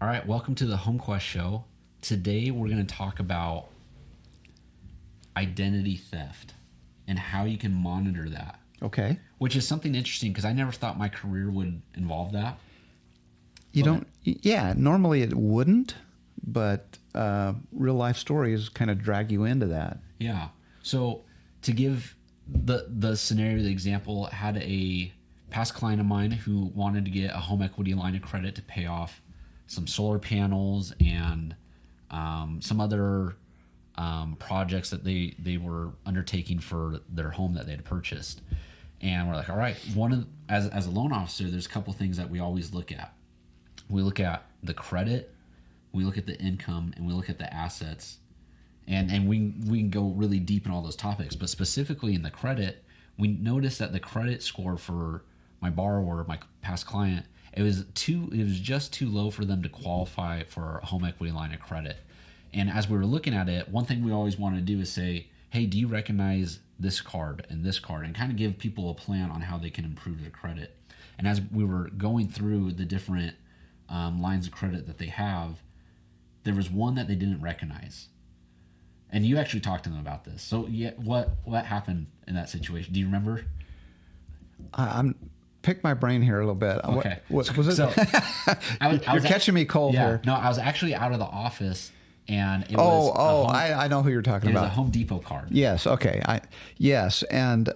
All right, welcome to the HomeQuest show. Today we're going to talk about identity theft and how you can monitor that. Okay. Which is something interesting because I never thought my career would involve that. Normally it wouldn't, but real life stories kind of drag you into that. Yeah. So to give the scenario, the example, had a past client of mine who wanted to get a home equity line of credit to pay off some solar panels and some other projects that they were undertaking for their home that they had purchased. And we're like, all right, as a loan officer, there's a couple things that we always look at. We look at the credit, we look at the income, and we look at the assets. And we can go really deep in all those topics, but specifically in the credit, we noticed that the credit score for my borrower, my past client, it was just too low for them to qualify for a home equity line of credit. And as we were looking at it, one thing we always want to do is say, hey, do you recognize this card and this card, and kind of give people a plan on how they can improve their credit. And as we were going through the different lines of credit that they have, there was one that they didn't recognize. And you actually talked to them about this. So yeah, what happened in that situation? Do you remember? I'm pick my brain here a little bit. Okay. What was it? So, You're catching me cold here. No, I was actually out of the office, and it was. I know who you're talking about. It was a Home Depot card. Yes. Okay. And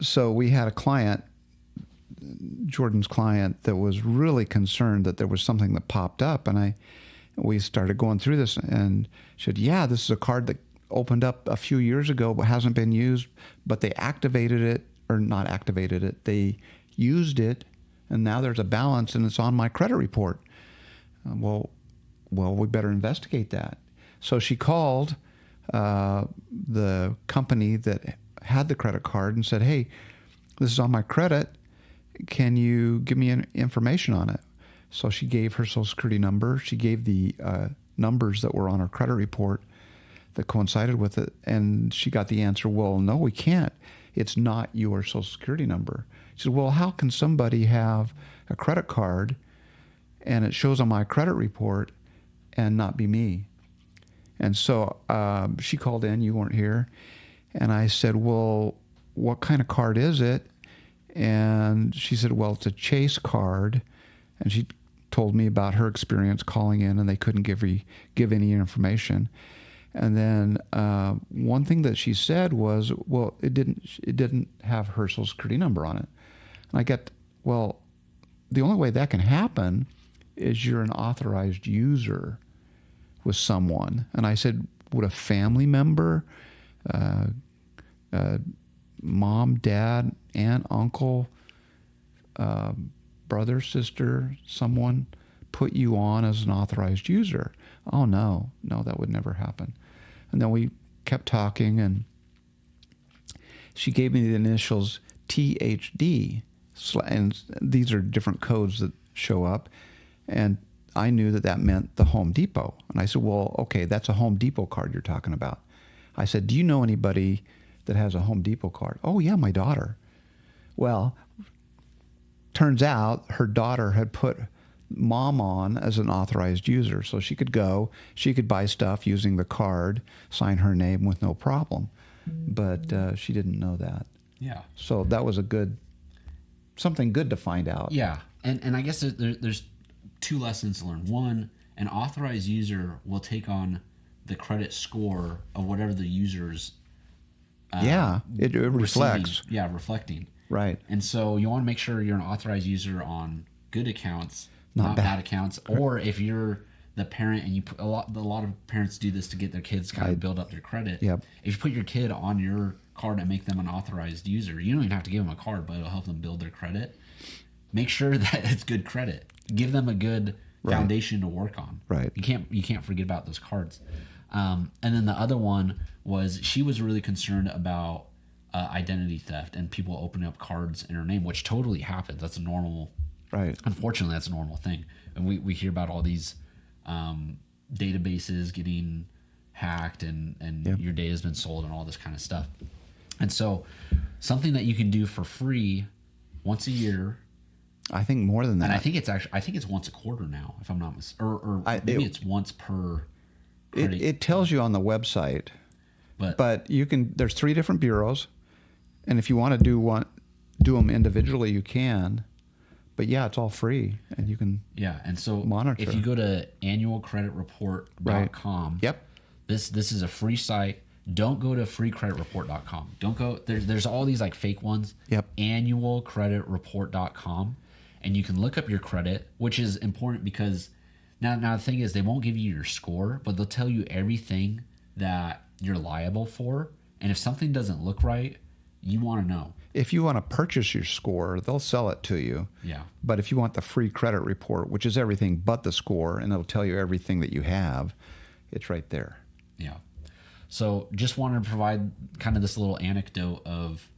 so we had a client, Jordan's client, that was really concerned that there was something that popped up, and we started going through this, and she said, "Yeah, this is a card that opened up a few years ago, but hasn't been used, but they activated it, or not activated it. They used it, and now there's a balance, and it's on my credit report." Well, we better investigate that. So she called the company that had the credit card and said, "Hey, this is on my credit. Can you give me information on it?" So she gave her Social Security number. She gave the numbers that were on her credit report that coincided with it, and she got the answer, "Well, no, we can't. It's not your Social Security number." She said, "Well, how can somebody have a credit card and it shows on my credit report and not be me?" And so she called in. You weren't here. And I said, "Well, what kind of card is it?" And she said, "Well, it's a Chase card." And she told me about her experience calling in, and they couldn't give any information. And then one thing that she said was, "Well, it didn't have her Social Security number on it." And I got, well, the only way that can happen is you're an authorized user with someone. And I said, "Would a family member, mom, dad, aunt, uncle, brother, sister, someone put you on as an authorized user?" "Oh, no, that would never happen." And then we kept talking, and she gave me the initials THD, and these are different codes that show up, and I knew that meant the Home Depot. And I said, "Well, okay, that's a Home Depot card you're talking about." I said, "Do you know anybody that has a Home Depot card?" "Oh, yeah, my daughter." Well, turns out her daughter had put mom on as an authorized user, so she could buy stuff using the card, sign her name with no problem. But she didn't know that. Yeah. So that was something good to find out. Yeah, and I guess there's two lessons to learn. One, an authorized user will take on the credit score of whatever the user's it reflects. Reflecting. Right. And so you want to make sure you're an authorized user on good accounts, not bad accounts. Or if you're the parent, and you put a lot of parents do this to get their kids kind of build up their credit. Yep. If you put your kid on your card and make them an authorized user, you don't even have to give them a card, but it'll help them build their credit. Make sure that it's good credit. Give them a good foundation to work on. Right. You can't forget about those cards. And then the other one was she was really concerned about identity theft and people opening up cards in her name, which totally happens. That's a normal. Right. Unfortunately, that's a normal thing, and we hear about all these databases getting hacked and your data has been sold and all this kind of stuff. And so, something that you can do for free once a year I think more than that. And I think it's once a quarter now, if I'm not mistaken, or maybe it's once per credit. It tells you on the website, but you can. There's 3 different bureaus, and if you want to do them individually, you can. But yeah, it's all free, and you can and so monitor. If you go to annualcreditreport.com, Yep. This is a free site. Don't go to freecreditreport.com. Don't go there's all these like fake ones. Yep. Annualcreditreport.com, and you can look up your credit, which is important because now the thing is they won't give you your score, but they'll tell you everything that you're liable for, and if something doesn't look right, you want to know. If you want to purchase your score, they'll sell it to you. Yeah. But if you want the free credit report, which is everything but the score, and it'll tell you everything that you have, it's right there. Yeah. So just wanted to provide kind of this little anecdote of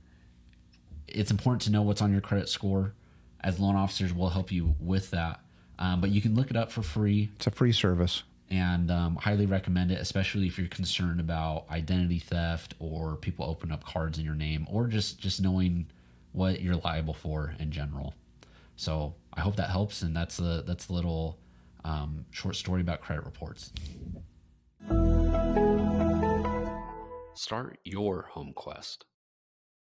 it's important to know what's on your credit score. As loan officers, we'll help you with that. But you can look it up for free. It's a free service. And highly recommend it, especially if you're concerned about identity theft or people open up cards in your name, or just knowing what you're liable for in general. So I hope that helps, and that's a little short story about credit reports. Start your HomeQuest.